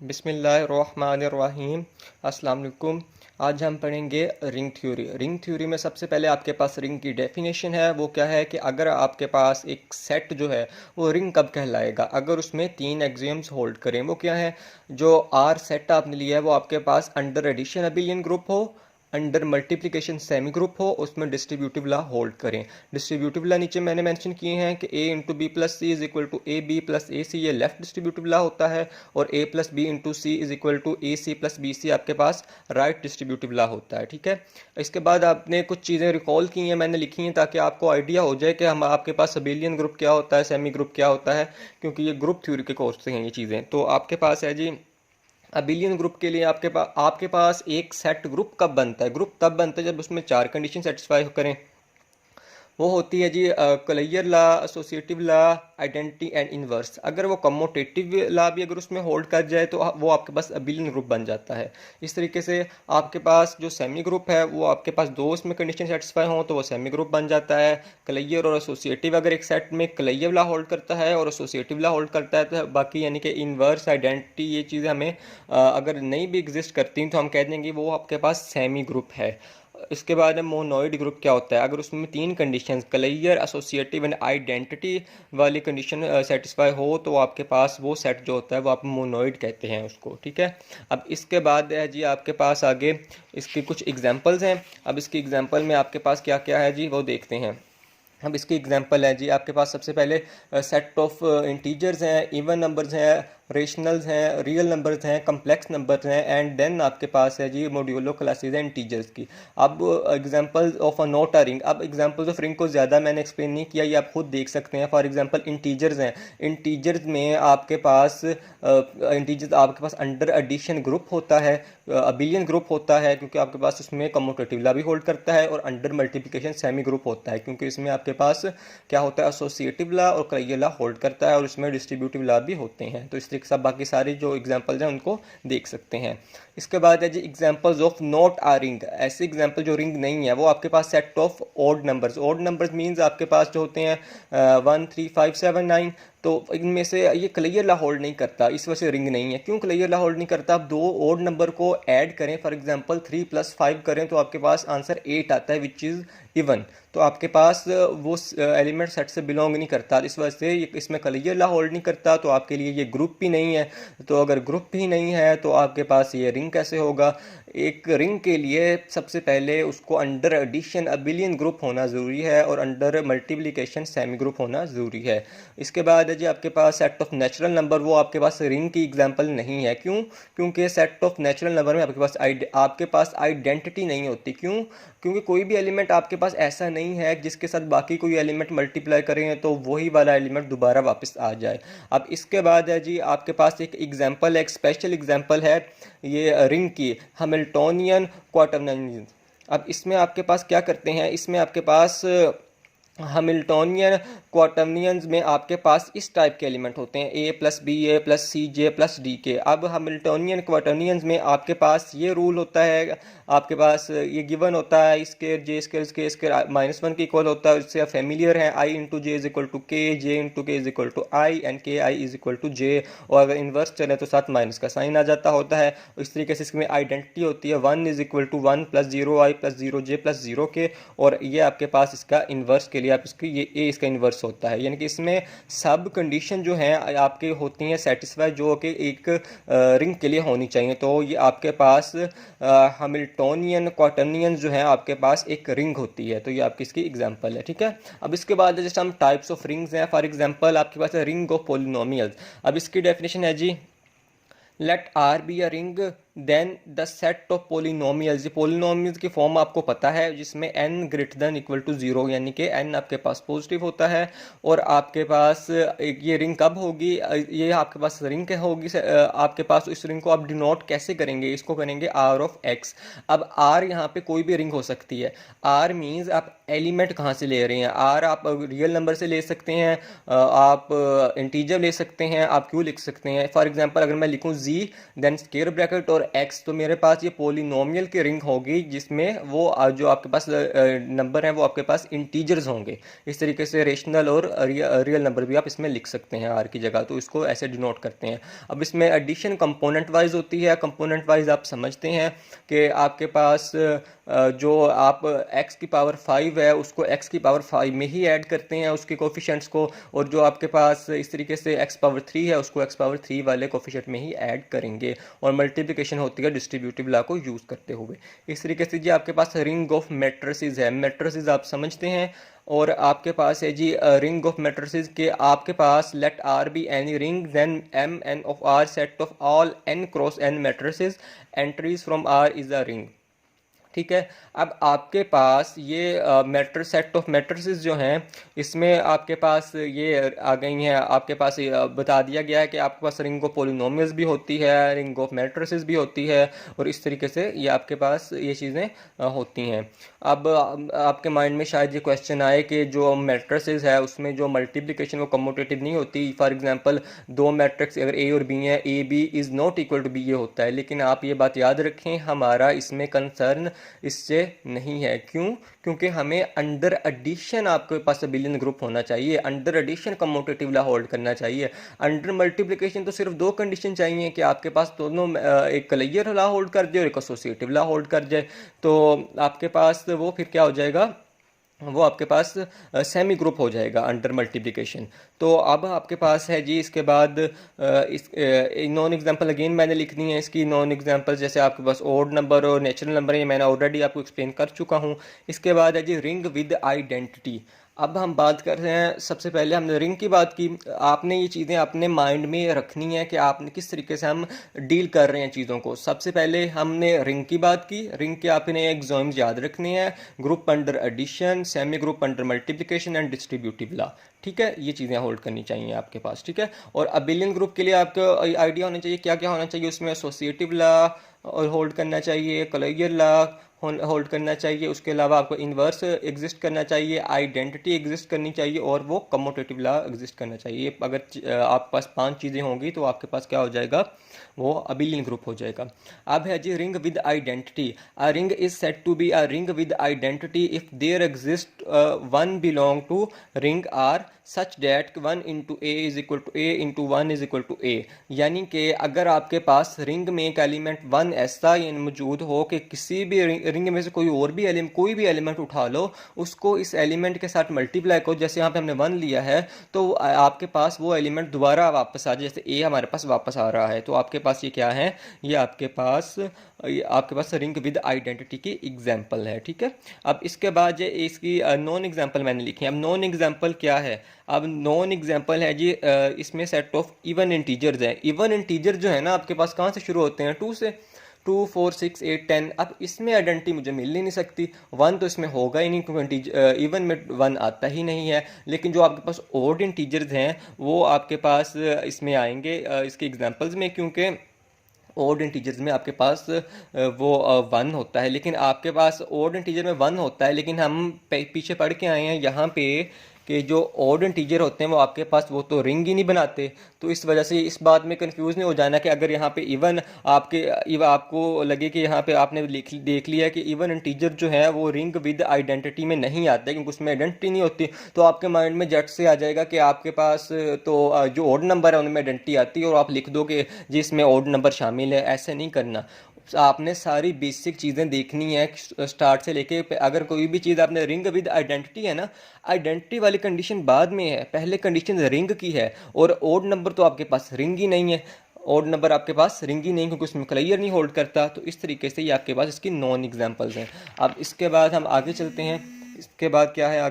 बिस्मिल्लाहिर्रहमानिर्रहीम। अस्सलाम वालेकुम। आज हम पढ़ेंगे रिंग थ्योरी। रिंग थ्योरी में सबसे पहले आपके पास रिंग की डेफिनेशन है। वो क्या है कि अगर आपके पास एक सेट जो है वो रिंग कब कहलाएगा, अगर उसमें तीन एक्सियम्स होल्ड करें। वो क्या है, जो आर सेट आपने लिया है वो आपके पास अंडर एडिशन अबिलियन ग्रुप हो, अंडर मल्टीप्लिकेशन सेमी ग्रुप हो, उसमें डिस्ट्रीब्यूटिव ला होल्ड करें। डिस्ट्रीब्यूटिव ला नीचे मैंने मेंशन किए हैं कि a into b plus c is equal to a b plus a c, ये लेफ्ट डिस्ट्रीब्यूटिव ला होता है, और a plus b into c is equal to a c plus b c आपके पास राइट डिस्ट्रीब्यूटिव ला होता है। ठीक है, इसके बाद आपने कुछ चीज़ें रिकॉल की हैं, मैंने लिखी हैं ताकि आपको आइडिया हो जाए कि हम आपके पास अबेलियन ग्रुप क्या होता है, सेमी ग्रुप क्या होता है, क्योंकि ये ग्रुप थ्योरी के कोर्स से हैं ये चीज़ें। तो आपके पास है जी, अबिलियन ग्रुप के लिए आपके पास एक सेट ग्रुप कब बनता है। ग्रुप तब बनता है जब उसमें चार कंडीशन सेटिस्फाई करें। वो होती है जी closure law, associative law, identity and inverse. अगर वो कमोटेटिव ला भी अगर उसमें होल्ड कर जाए तो वो आपके पास अबिलियन ग्रुप बन जाता है। इस तरीके से आपके पास जो सेमी ग्रुप है वो आपके पास दो उसमें कंडीशन सेटिस्फाई हो तो वो सेमी ग्रुप बन जाता है। क्लेयर और एसोसिएटिव अगर एक सेट में क्लेयर ला होल्ड करता है और एसोसिएटिव ला होल्ड करता है तो बाकी यानी कि इनवर्स, आइडेंटिटी, ये चीज़ें हमें अगर नहीं भी एग्जिस्ट करती तो हम कह देंगे वो आपके पास सेमी ग्रुप है। इसके बाद है मोनोइड ग्रुप क्या होता है। अगर उसमें तीन conditions clear, associative and identity वाली कंडीशन सेटिस्फाई हो तो आपके पास वो सेट जो होता है वो आप मोनोइड कहते हैं उसको। ठीक है, अब इसके बाद है जी आपके पास आगे इसकी कुछ एग्जांपल्स हैं। अब इसकी एग्जांपल में आपके पास क्या क्या है जी वो देखते हैं। अब इसकी एग्जांपल है जी, आपके पास सबसे पहले सेट ऑफ इंटीजर्स हैं, इवन नंबर्स हैं, रेशनल्स हैं, रियल नंबर्स हैं, कम्प्लेक्स नंबर्स हैं, एंड देन आपके पास है जी मॉड्यूलो क्लासेस हैं इंटीजर्स की। अब examples of a note a ring. अब एग्जांपल्स ऑफ रिंग को ज़्यादा मैंने एक्सप्लेन नहीं किया, ये आप खुद देख सकते हैं। फॉर एग्जांपल इंटीजर्स हैं, इंटीजर्स में आपके पास इंटीजर्स आपके पास अंडर एडिशन ग्रुप होता है, अबिलियन ग्रुप होता है क्योंकि आपके पास उसमें कम्यूटेटिव ला भी होल्ड करता है, और अंडर मल्टीप्लिकेशन सेमी ग्रुप होता है क्योंकि इसमें आपके पास क्या होता है, एसोसिएटिव ला और क्लियर ला होल्ड करता है, और इसमें डिस्ट्रीब्यूटिव ला भी होते हैं। तो इस तरीके से बाकी सारी जो एग्जांपल्स हैं उनको देख सकते हैं। इसके बाद है जी examples of not a ring. ऐसे एग्जांपल जो रिंग नहीं है वो आपके पास set of odd numbers. Odd numbers means आपके पास जो होते हैं 1 3 5 7 9, तो इनमें से ये क्लियर ला होल्ड नहीं करता, इस वजह से रिंग नहीं है। क्यों क्लियर ला होल्ड नहीं करता? आप दो ओड नंबर को ऐड करें, फॉर एग्जांपल 3 + 5 करें तो आपके पास आंसर 8 आता है, विच इज़ इवन। तो आपके पास वो एलिमेंट सेट से बिलोंग नहीं करता, इस वजह से इसमें क्लियर ला होल्ड नहीं करता, तो आपके लिए ये ग्रुप भी नहीं है। तो अगर ग्रुप ही नहीं है तो आपके पास ये रिंग कैसे होगा? एक रिंग के लिए सबसे पहले उसको अंडर एडिशन अबिलियन ग्रुप होना ज़रूरी है और अंडर मल्टीप्लिकेशन सेमी ग्रुप होना ज़रूरी है। इसके बाद है जी आपके पास सेट ऑफ नेचुरल नंबर। वो आपके पास रिंग की एग्जांपल नहीं है। क्यों? क्योंकि सेट ऑफ नेचुरल नंबर में आपके पास आइडेंटिटी नहीं होती। क्यों? क्योंकि कोई भी एलिमेंट आपके पास ऐसा नहीं है जिसके साथ बाकी कोई एलिमेंट मल्टीप्लाई करें तो वही वाला एलिमेंट दोबारा वापस आ जाए। अब इसके बाद है जी आपके पास एक एग्जांपल है, एक स्पेशल एग्जांपल है ये रिंग की, हैमिल्टोनियन क्वाटर्नियन। अब इसमें आपके पास क्या करते हैं, इसमें आपके पास हैमिल्टोनियन क्वाटर्नियंस में आपके पास इस टाइप के एलिमेंट होते हैं, ए प्लस बी, ए प्लस सी, जे प्लस डी के। अब हैमिल्टोनियन क्वाटर्नियंस में आपके पास ये रूल होता है, आपके पास ये गिवन होता है, square j square k square -1 के इक्वल होता है। इससे फेमिलियर है, i into j is equal to k, j into k is equal to i, and k i is equal to j. और अगर इन्वर्स चले तो साथ माइनस का साइन आ जाता होता है। इस तरीके से इसमें आइडेंटिटी होती है 1 is equal to 1 plus 0 i plus 0 j plus 0 k, और ये आपके पास इसका इन्वर्स के लिए आप इसकी ये ए इसका इन्वर्स होता है। यानी कि इसमें सब कंडीशन जो हैं आपके होती हैं सेटिस्फाई, जो कि एक रिंग के लिए होनी चाहिए। तो ये आपके पास हैमिल्टोनियन क्वाटर्नियन जो है आपके पास एक रिंग होती है। तो ये आपकी इसकी एग्जांपल है। ठीक है, अब इसके बाद जैसे हम टाइप्स ऑफ रिंग्स हैं, फॉर एग्जांपल आपके पास है रिंग ऑफ पॉलिनोमियल्स। अब इसकी डेफिनेशन है जी, let R be a ring then the set of polynomials. ये पोलिनोमियल्स की फॉर्म आपको पता है जिसमें n greater than equal to 0, यानी कि n आपके पास पॉजिटिव होता है। और आपके पास ये रिंग कब होगी? ये आपके पास रिंग होगी आपके पास। इस रिंग को आप डिनोट कैसे करेंगे? इसको करेंगे r ऑफ x। अब r यहाँ पे कोई भी रिंग हो सकती है। r मीन्स आप एलिमेंट कहाँ से ले रहे हैं। आर आप रियल नंबर से ले सकते हैं, आप इंटीजर ले सकते हैं, आप क्यों लिख सकते हैं। फॉर एग्जांपल अगर मैं लिखूं जी देन स्क्वायर ब्रैकेट और एक्स, तो मेरे पास ये पॉलिनोमियल की रिंग होगी जिसमें वो जो आपके पास नंबर हैं वो आपके पास इंटीजर्स होंगे। इस तरीके से रेशनल और रियल नंबर भी आप इसमें लिख सकते हैं आर की जगह, तो इसको ऐसे डिनोट करते हैं। अब इसमें एडिशन कंपोनेंट वाइज होती है। कंपोनेंट वाइज आप समझते हैं कि आपके पास जो आप x की पावर 5 है उसको x की पावर 5 में ही ऐड करते हैं उसके कोफिशेंट्स को, और जो आपके पास इस तरीके से x पावर 3 है उसको x पावर 3 वाले कोफिशेंट में ही ऐड करेंगे, और मल्टीप्लिकेशन होती है डिस्ट्रीब्यूटिव लॉ को यूज़ करते हुए। इस तरीके से जी आपके पास रिंग ऑफ मैट्रिसेस है। मैट्रिसेस आप समझते हैं, और आपके पास है जी रिंग ऑफ मैट्रिसेस के आपके पास let R be any ring then M n of R set of all n cross n matrices entries from R is a ring. ठीक है। अब आपके पास ये मैट्रिक्स सेट ऑफ मैट्रिसेस जो हैं इसमें आपके पास ये आ गई हैं। आपके पास बता दिया गया है कि आपके पास रिंग ऑफ पोलिनोमियल्स भी होती है, रिंग ऑफ मैट्रिसेस भी होती है, और इस तरीके से ये आपके पास ये चीज़ें होती हैं। अब आपके माइंड में शायद ये क्वेश्चन आए कि जो मैट्रिसेस है उसमें जो मल्टीप्लिकेशन वो कम्यूटेटिव नहीं होती। फॉर एग्जांपल दो मैट्रिक्स अगर ए और बी हैं, A B is not equal to B ये होता है, लेकिन आप ये बात याद रखें हमारा इसमें कंसर्न इससे नहीं है। क्यों? क्योंकि हमें अंडर एडिशन आपके पास अबिलियन ग्रुप होना चाहिए, under addition commutative law hold करना चाहिए। अंडर मल्टीप्लिकेशन तो सिर्फ दो कंडीशन चाहिए कि आपके पास दोनों एक कलेयर लॉ होल्ड कर जाए और एक एसोसिएटिव लॉ होल्ड कर जाए, तो आपके पास वो फिर क्या हो जाएगा, वो आपके पास सेमी ग्रुप हो जाएगा अंडर मल्टीप्लिकेशन। तो अब आपके पास है जी इसके बाद इस नॉन एग्जांपल अगेन मैंने लिखनी है इसकी नॉन एग्जांपल, जैसे आपके पास ओड नंबर और नेचुरल नंबर है, मैंने ऑलरेडी आपको एक्सप्लेन कर चुका हूँ। इसके बाद है जी रिंग विद आइडेंटिटी। अब हम बात कर रहे हैं, सबसे पहले हमने रिंग की बात की। आपने ये चीज़ें अपने माइंड में रखनी है कि आपने किस तरीके से हम डील कर रहे हैं चीज़ों को। सबसे पहले हमने रिंग की बात की। रिंग के आपने एग्जाम्स याद रखने हैं, group under addition, semi group under multiplication and distributive law. ठीक है, ये चीज़ें होल्ड करनी चाहिए आपके पास। ठीक है, और अबिलियन ग्रुप के लिए आपको आइडिया होना चाहिए क्या क्या होना चाहिए उसमें। एसोसिएटिव लॉ और होल्ड करना चाहिए, कलेयर लॉ होल्ड करना चाहिए, उसके अलावा आपको इन्वर्स एग्जिस्ट करना चाहिए, आइडेंटिटी एग्जिस्ट करनी चाहिए, और वो कम्यूटेटिव लॉ एग्जिस्ट करना चाहिए। अगर आपके पास 5 चीज़ें होंगी तो आपके पास क्या हो जाएगा, वो अबिलियन ग्रुप हो जाएगा। अब है जी ring with identity. A ring is said to be a ring with identity if there exist one belong to ring R such that 1 into a is equal to a into 1 is equal to a. यानी कि अगर आपके पास ring में एक element 1 ऐसा मौजूद हो कि किसी भी रिंग में से कोई भी एलिमेंट उठा लो, उसको इस एलिमेंट के साथ मल्टीप्लाई करो, जैसे यहाँ पे हमने 1 लिया है, तो आपके पास वो एलिमेंट दोबारा वापस आ जाए। जैसे ए हमारे पास वापस आ रहा है, तो आपके पास ये क्या है, ये आपके पास रिंग विद आइडेंटिटी की एग्जाम्पल है। ठीक है, अब इसके बाद ये इसकी नॉन एग्जाम्पल मैंने लिखी है। अब नॉन एग्जाम्पल क्या है, अब नॉन एग्जाम्पल है जी इसमें सेट ऑफ इवन इंटीजर्स है। इवन इंटीजर जो है ना आपके पास कहाँ से शुरू होते हैं, 2 से। 2, 4, 6, 8, 10। अब इसमें आइडेंटिटी मुझे मिल ही नहीं सकती, 1 तो इसमें होगा ही नहीं क्योंकि इवन में 1 आता ही नहीं है। लेकिन जो आपके पास ओड इंटीजर्स हैं वो आपके पास इसमें आएंगे इसके एग्जांपल्स में, क्योंकि ओड इंटीजर्स में आपके पास वो 1 होता है। लेकिन आपके पास ओड इंटीजर में 1 होता है, लेकिन हम पीछे पढ़ के आए हैं यहाँ पे कि जो ओड इंटीजर होते हैं वो आपके पास वो तो रिंग ही नहीं बनाते। तो इस वजह से इस बात में कंफ्यूज नहीं हो जाना कि अगर यहाँ पे इवन आपको लगे कि यहाँ पे आपने देख लिया कि इवन इंटीजर जो है वो रिंग विद आइडेंटिटी में नहीं आता क्योंकि उसमें आइडेंटिटी नहीं होती, तो आपके माइंड में झट से आ जाएगा कि आपके पास तो जो ओड नंबर है उनमें आइडेंटिटी आती है और आप लिख दो कि जिसमें ओड नंबर शामिल है। ऐसे नहीं करना, आपने सारी बेसिक चीज़ें देखनी है स्टार्ट से लेके। अगर कोई भी चीज़ आपने रिंग विद आइडेंटिटी है ना, आइडेंटिटी वाली कंडीशन बाद में है, पहले कंडीशन रिंग की है। और ओड नंबर तो आपके पास रिंग ही नहीं है, ओड नंबर आपके पास रिंग ही नहीं क्योंकि उसमें क्लियर नहीं होल्ड करता। तो इस तरीके से ये आपके पास इसकी नॉन एग्जांपल्स हैं। अब इसके बाद हम आगे चलते हैं। इसके बाद क्या है आगे